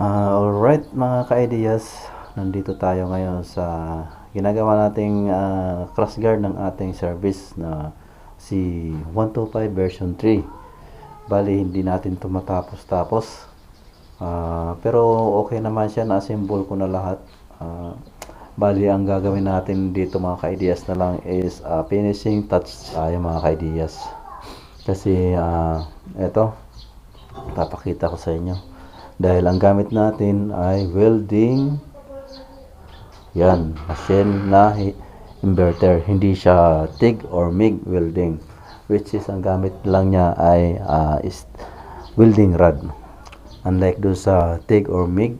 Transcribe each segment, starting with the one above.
Alright mga ka-ideas, nandito tayo ngayon sa ginagawa nating cross guard ng ating service na si 125 version 3. Bali hindi natin ito matapos-tapos, pero okay naman siya, na-assemble ko na lahat. Bali ang gagawin natin dito mga ka-ideas na lang is finishing touch yung mga ka-ideas. Kasi eto, papakita ko sa inyo. Dahil ang gamit natin ay welding, yan, machine na inverter. Hindi siya TIG or MIG welding, which is ang gamit lang niya ay is welding rod. Unlike doon sa TIG or MIG,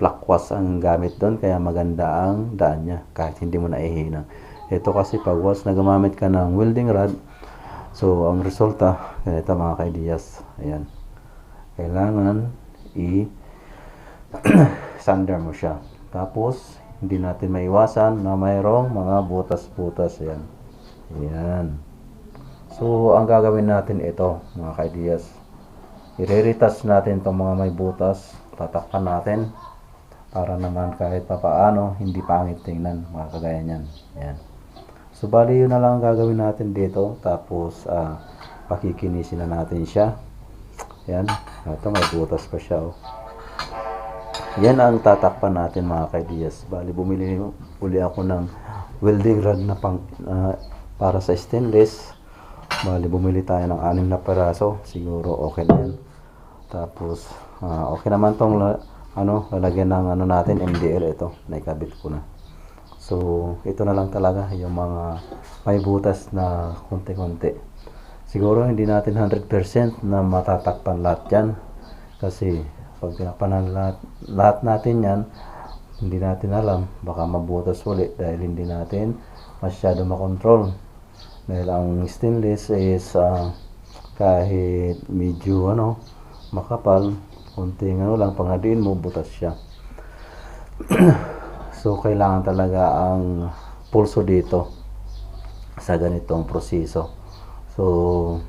plakwas ang gamit doon, kaya maganda ang daan niya kahit hindi mo naihinang. Ito kasi pag once na gumamit ka ng welding rod, so ang resulta ganito mga ka-ideas. Ayan, kailangan i-sander mo siya. Tapos hindi natin maiwasan na mayroong mga butas-butas. Ayan. Ayan. So ang gagawin natin ito mga ka-ideas, i-retouch natin itong mga may butas, tatakpan natin para naman kahit papaano hindi pangit tingnan, mga kagaya niyan. Ayan. So bali yun na lang ang gagawin natin dito. Tapos pakikinisin na natin siya. Yan, ito may butas pa siya. Oh. Yan ang tatakpan natin mga ka-ideas. Bali bumili uli ako ng welding rod na para sa stainless. Bali bumili tayo ng 6 na peraso. Siguro okay na yan. Tapos okay naman tong lalagyan ng natin MDL. Ito, naikabit ko na. So ito na lang talaga yung mga may butas na konti-konti. Siguro hindi natin 100% na matatakpan lahat yan, kasi pag tinakpan lahat natin yan, hindi natin alam, baka mabutas ulit dahil hindi natin masyado makontrol. Dahil ang stainless is kahit medyo makapal, kunting lang, panghadiin mo, butas siya. So kailangan talaga ang pulso dito sa ganitong proseso. So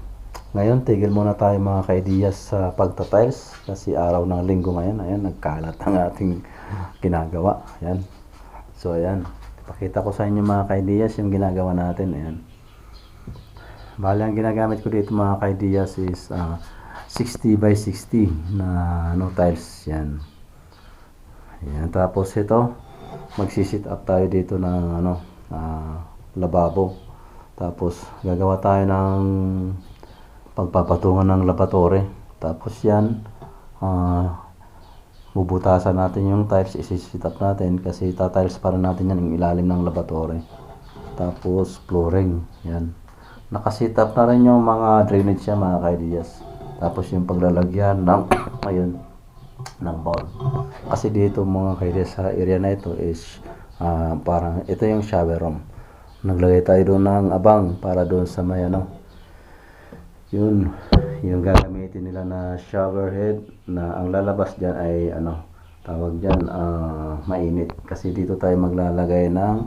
ngayon tigil muna tayo mga ka-ideas sa pagta-tiles, kasi araw ng linggo ngayon. Ayan, nagkalat ang ating ginagawa. Ayan. So ayan, pakita ko sa inyo mga ka-ideas yung ginagawa natin. Ayan. Bali ang ginagamit ko dito mga ka-ideas is 60 by 60 na tiles. Yan. Ayan. Tapos ito, magsisit up tayo dito ng lababo. Tapos gagawa tayo ng pagpapatungan ng laboratory. Tapos yan, bubutasan natin yung tiles, isi-sit up natin kasi tatiles para natin yan yung ilalim ng laboratory. Tapos flooring, yan. Nakasit up na rin yung mga drainage niya mga ka-ideas. Tapos yung paglalagyan ng ng bowl. Kasi dito mga ka-ideas sa area na ito is parang ito yung shower room. Naglagay tayo doon ng abang para doon sa may yun, yung gagamitin nila na shower head, na ang lalabas dyan ay tawag dyan, mainit. Kasi dito tayo maglalagay ng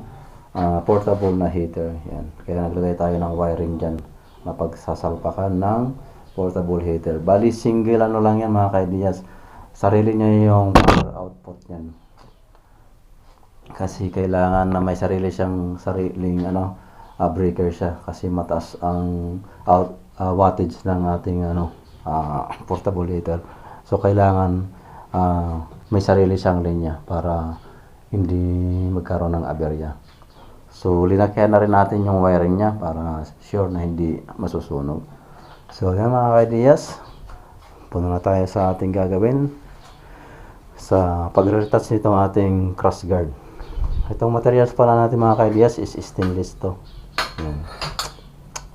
portable na heater. Yan. Kaya naglagay tayo ng wiring dyan na pagsasalpakan ng portable heater. Bali single lang yan mga ka-ideas. Sarili niya yung power output yan. Kasi kailangan na may sariling breaker siya, kasi mataas ang wattage ng ating portable heater. So kailangan may sarili siyang linya para hindi magkaroon ng aberya. So linakyan na rin natin yung wiring niya para sure na hindi masusunog. So yan mga ka-ideas, punta na tayo sa ating gagawin sa pag-retouch nitong ating cross guard. Itong materials pala natin mga ka-ideas is stainless to. Yan.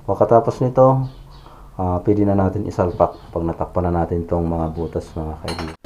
Pagkatapos nito, pwede na natin isalpak pag natakpan na natin itong mga butas mga ka-ideas.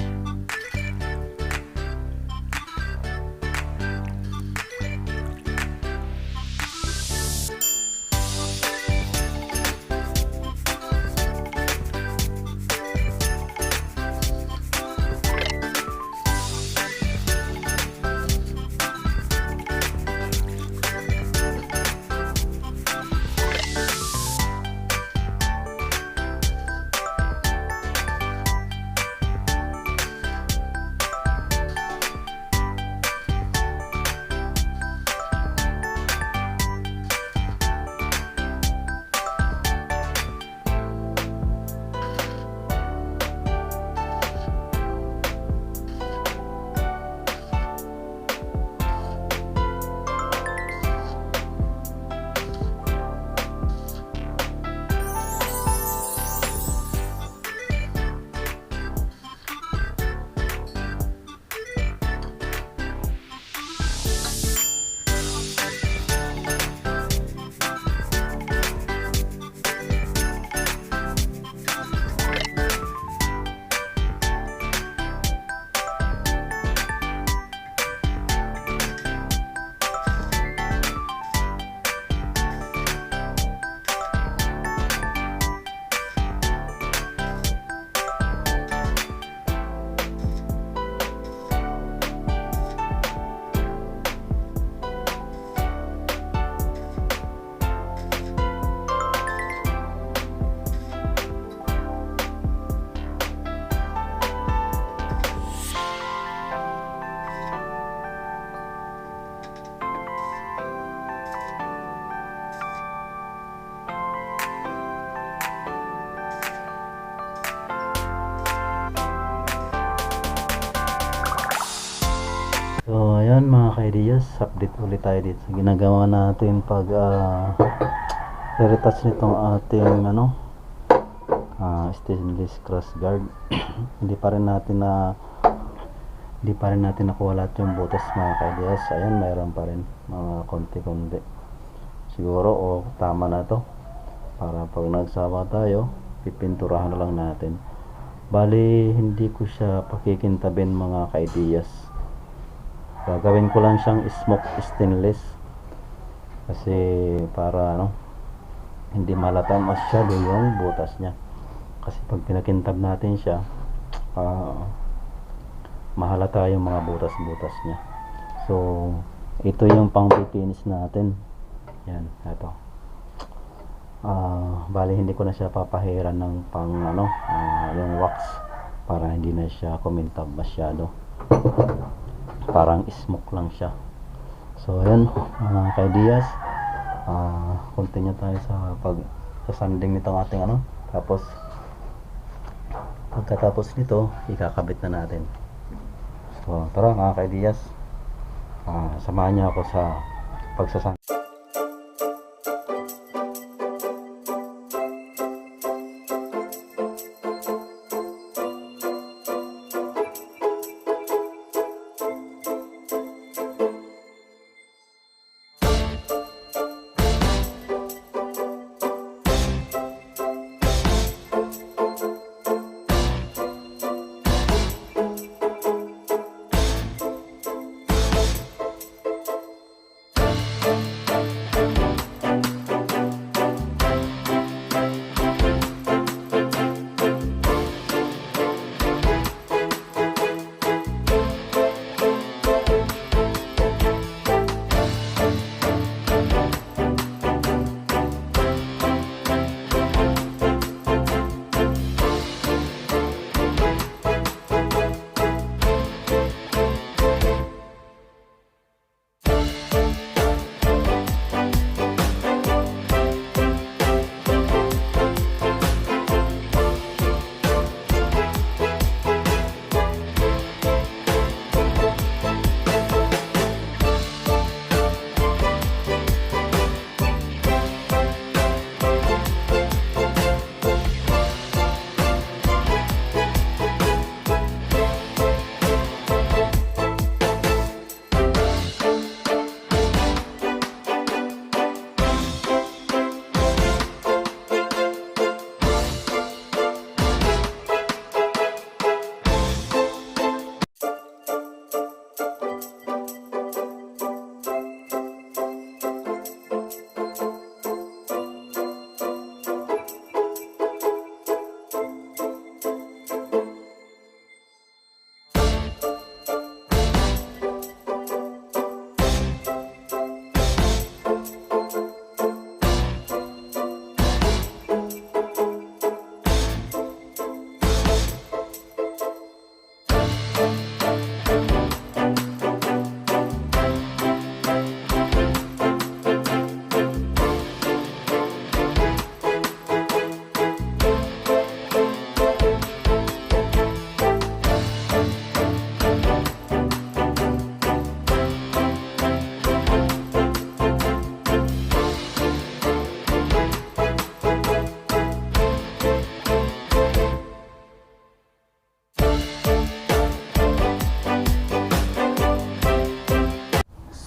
ayan mga ka-ideas, update ulit tayo dito sa ginagawa natin pag retouch nitong ating stainless cross guard. hindi pa rin natin nakuha lahat yung butas mga ka-ideas. Ayan, mayroon pa rin mga konti-konti siguro, o tama na to para pag nagsawa tayo pipinturahan na lang natin. Bali hindi ko siya pakikintabin mga ka-ideas, gagawin ko lang siyang smoke stainless kasi para hindi malata masyado yung butas niya, kasi pag pinakintab natin siya mahalata yung mga butas-butas niya. So ito yung pang finish natin. Yan, ito. Bali hindi ko na siya papahiran ng pang yung wax para hindi na siya kumintab masyado, parang smoke lang siya. So ayan mga ka-ideas, continue tayo sa sanding nitong ating tapos pagkatapos nito ikakabit na natin. So tara mga ka-ideas, samahan niyo ako sa pagsasanding.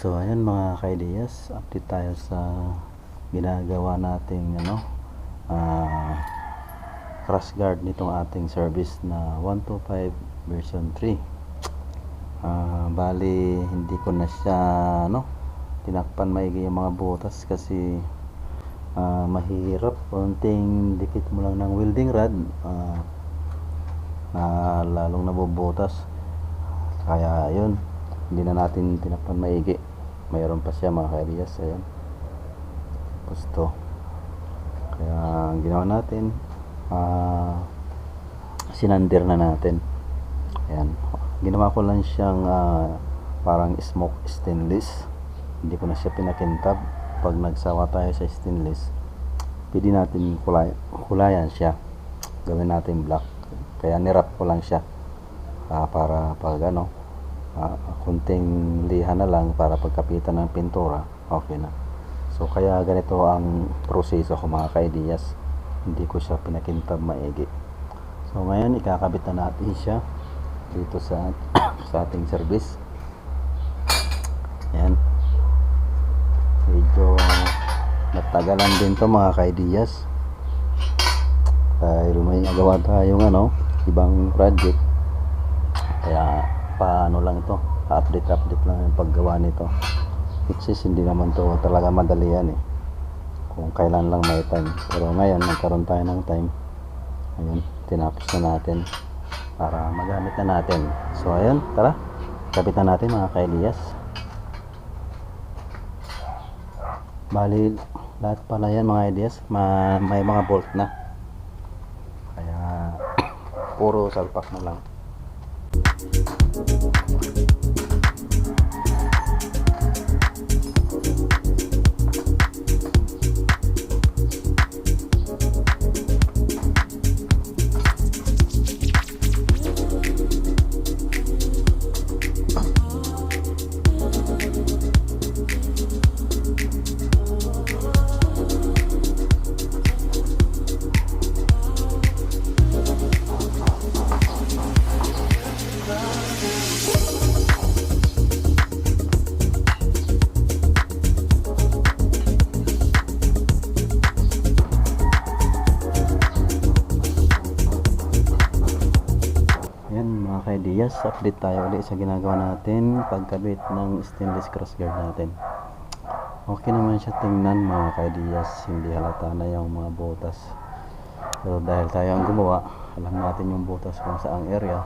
So ayan mga ka-ideas, update tayo sa ginagawa nating crash guard nitong ating service na 125 version 3. Bali hindi ko na siya tinakpan maigi yung mga butas kasi mahirap, konting dikit mo lang ng welding rod na lalong nabubutas, kaya yun hindi na natin tinakpan maigi. Mayroon pa siya mga ka-ideas. Ayan, gusto, kaya ang ginawa natin sinander na natin. Ayan, ginawa ko lang siyang parang smoke stainless, hindi ko na siya pinakintab. Pag nagsawa tayo sa stainless pwede natin kulayan siya, gawin natin black, kaya nirap ko lang siya para pag Kunting liha na lang para pagkapitan ng pintura, okay na. So kaya ganito ang proseso ko mga kaidiyas, hindi ko siya pinakintab maigi. So ngayon ikakabit na natin siya dito sa sa ating service. Yan, medyo natagalan din to mga kaidiyas dahil may nagawa tayong ibang project, kaya paano lang ito, update lang yung paggawa nito, which is hindi naman to talaga madali yan kung kailan lang may time. Pero ngayon nagkaroon tayo ng time, ayun, tinapos na natin para magamit na natin. So ayun, tara, kapitan natin mga kailiyas. Bali lahat pala yan mga ideas, may mga bolt na, kaya puro salpak na lang. Yes, update tayo ulit sa ginagawa natin pagkabit ng stainless crossguard natin. Okay naman siya tingnan mga kaidiyas, hindi halata na yung mga butas. Pero dahil tayo ang gumawa, alam natin yung butas kung saang area,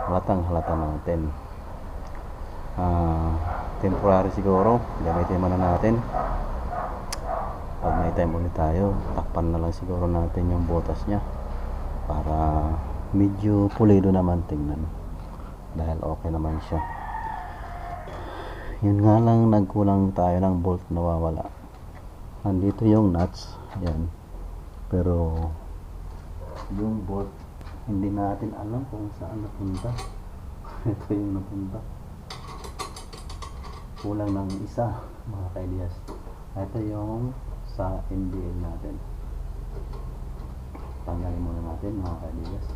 halatang halata natin. Temporary siguro, gamitin muna natin. Pag may time ulit tayo, takpan na lang siguro natin yung butas nya para medyo pulido naman tingnan, dahil okay naman siya. Yun nga lang, nagkulang tayo ng bolt, nawawala. Nandito yung nuts, yan, pero yung bolt hindi natin alam kung saan napunta. Ito yung napunta, kulang ng isa mga kailiyas. Ito yung sa MDL natin, tanggalin muna natin mga kailiyas,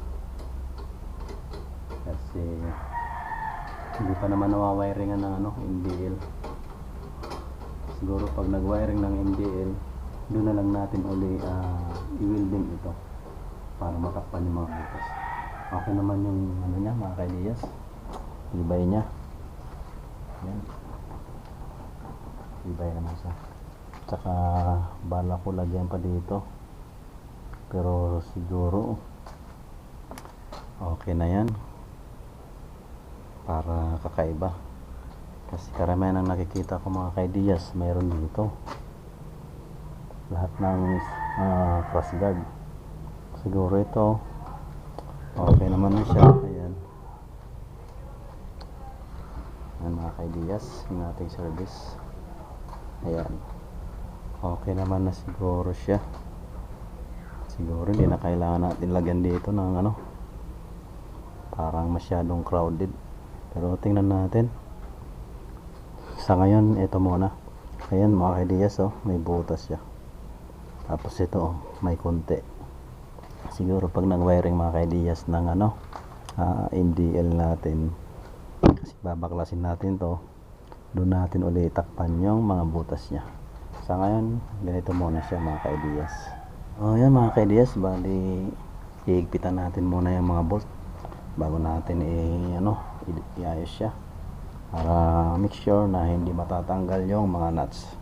kasi hindi pa naman nawawiringan ng MDL. Siguro pag nag-wiring ng MDL, doon na lang natin uli i-welding ito para matakpan yung mga butas. Okay naman yung niya mga kailiyas, ibay niya, yan, ibay naman siya. Tsaka bala ko lagyan pa dito, pero siguro okay na yan para kakaiba, kasi karamihan ang nakikita ko mga kaidiyas mayroon dito lahat ng crossguard. Siguro ito okay naman na siya. Ayan, ayan mga kaidiyas, yung ating service. Ayan, okay naman na siguro siya. Siguro hindi na kailangan natin lagyan dito ng parang masyadong crowded. Pero tingnan natin. Sa ngayon, ito muna. Ayan mga kaidiyas, may butas siya. Tapos ito, may konti. Siguro pag nag-wiring mga kaidiyas ng MDL natin, kasi babaklasin natin to, doon natin ulit takpan yung mga butas niya. Sa ngayon, ganito muna siya mga kaidiyas. Ayan mga kaidiyas, bali iigpitan natin muna yung mga bolt bago natin iayos siya para make sure na hindi matatanggal yung mga nuts.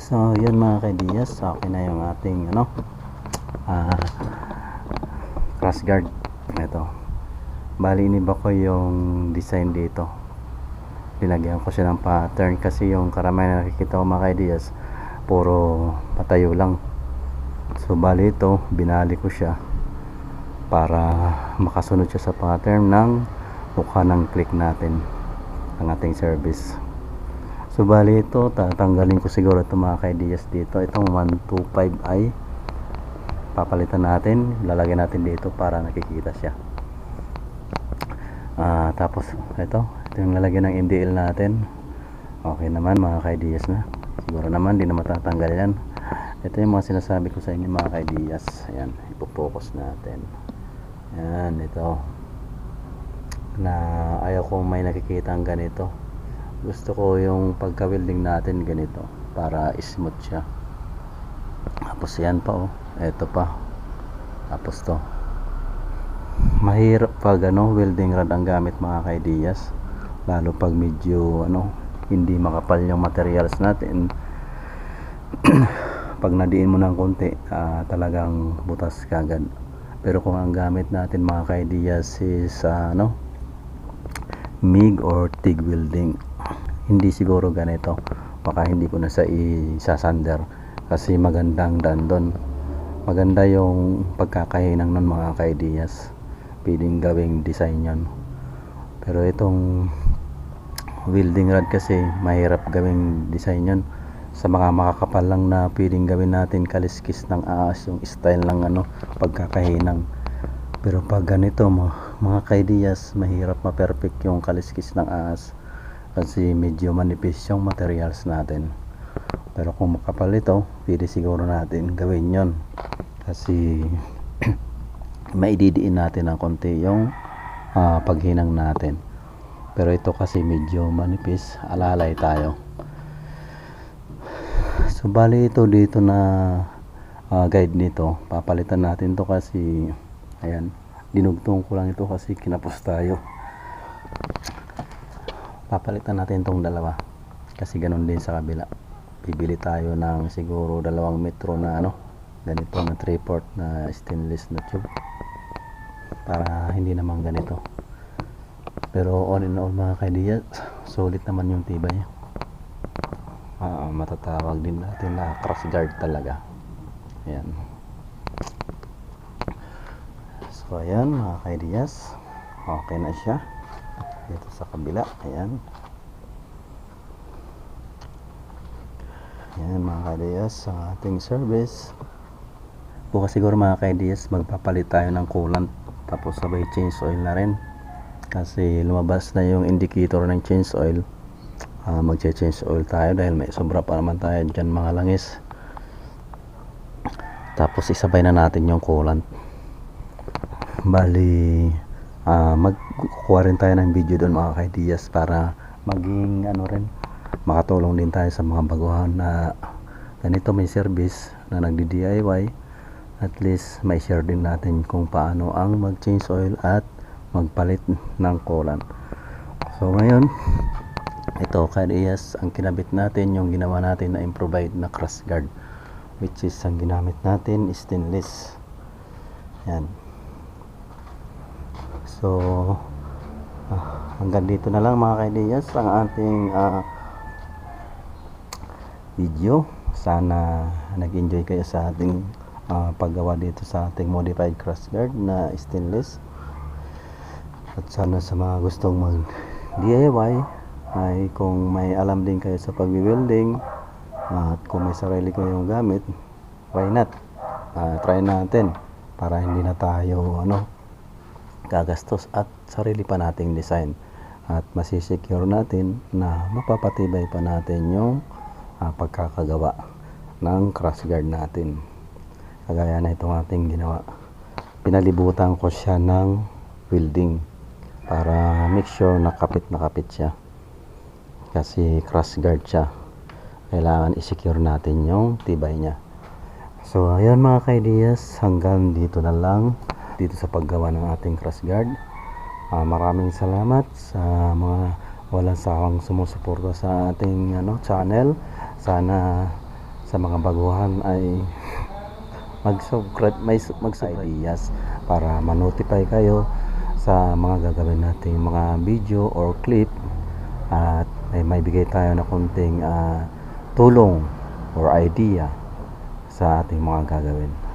So yun mga kaidiyas, okay na yung ating cross guard. Ito, bali iniba ko yung design dito, linagyan ko siya ng pattern kasi yung karamihan na nakikita ko mga kaidiyas puro patayo lang. So bali ito, binali ko siya para makasunod siya sa pattern ng mukha ng click natin ang ating service. So bali ito, tatanggalin ko siguro ito mga kaidiyas dito, itong 125i papalitan natin, lalagyan natin dito para nakikita siya. Tapos ito yung lalagyan ng MDL natin, okay naman mga kaidiyas na, siguro naman di na matatanggal yan. Ito yung mga sinasabi ko sa inyo mga kaidiyas. Ayan, ipopokus natin. Ayan, ito na ayaw ko may nakikita ang ganito. Gusto ko yung pagka-welding natin ganito para smooth siya. Tapos yan pa eto pa. Tapos to, mahirap pag welding rod ang gamit mga kaidiyas, lalo pag medyo hindi makapal yung materials natin. Pag nadiin mo ng konti, talagang butas kagad. Pero kung ang gamit natin mga kaidiyas is MIG or TIG welding, hindi siguro ganito, baka hindi ko na sa isasander kasi magandang daan doon, maganda yung pagkakahinang nun mga kaidiyas, pwedeng gawing design yon. Pero itong welding rod kasi mahirap gawing design yon, sa mga makakapal lang na pwedeng gawin natin kaliskis ng aas yung style ng pagkakahinang. Pero pag ganito mga kaidiyas, mahirap ma-perfect yung kaliskis ng aas kasi medyo manipis yung materials natin. Pero kung makapal ito, pwede siguro natin gawin yon kasi maididiin natin ng konti yung paghinang natin. Pero ito kasi medyo manipis, alalay tayo. So bali ito dito na guide nito, papalitan natin to kasi ayan, dinugtong ko lang ito kasi kinapos tayo. Papalitan natin tong dalawa kasi ganun din sa kabila. Bibili tayo ng siguro 2 metro na ganito na 3/4 na stainless na tube para hindi naman ganito. Pero all in all mga kaidiyas, sulit naman yung tibay. Matatawag din natin na cross guard talaga. Ayan. So ayan mga kaidiyas, okay na siya dito sa kabila. Ayan, ayan mga kaidiyas ang ating service. Bukas siguro mga kaidiyas magpapalit tayo ng coolant, tapos sabay change oil na rin kasi lumabas na yung indicator ng change oil. Mag-change oil tayo dahil may sobra pa naman tayo dyan mga langis. Tapos isabay na natin yung coolant. Bali magkukuha rin tayo ng video doon mga kaidiyas para maging rin, makatulong din tayo sa mga baguhan na ganito may service na nagdi-DIY. At least may share din natin kung paano ang mag-change oil at magpalit ng coolant. So ngayon, ito kaidiyas, ang kinabit natin yung ginawa natin na improved na cross guard, which is ang ginamit natin stainless. Yan. So hanggang dito na lang mga kaidiyas ang ating video. Sana nag-enjoy kayo sa ating paggawa dito sa ating modified cross guard na stainless. At sana sa mga gustong mag DIY ay kung may alam din kayo sa pag-welding at kung may sarili kayong gamit, why not try natin para hindi na tayo gagastos at sarili pa nating design, at masisecure natin na mapapatibay pa natin yung pagkakagawa ng cross guard natin. Kagaya na itong ating ginawa, pinalibutan ko siya ng welding para make sure nakapit siya kasi cross guard siya, kailangan i-secure natin yung tibay niya. So ayun mga kaidiyas, hanggang dito na lang dito sa paggawa ng ating cross guard. Maraming salamat sa mga walang sawang sumusuporta sa ating channel. Sana sa mga baguhan ay mag-subscribe, mag-subscribe ideas para ma-notify kayo sa mga gagawin nating mga video or clip, at may bigay tayo na konting tulong or idea sa ating mga gagawin.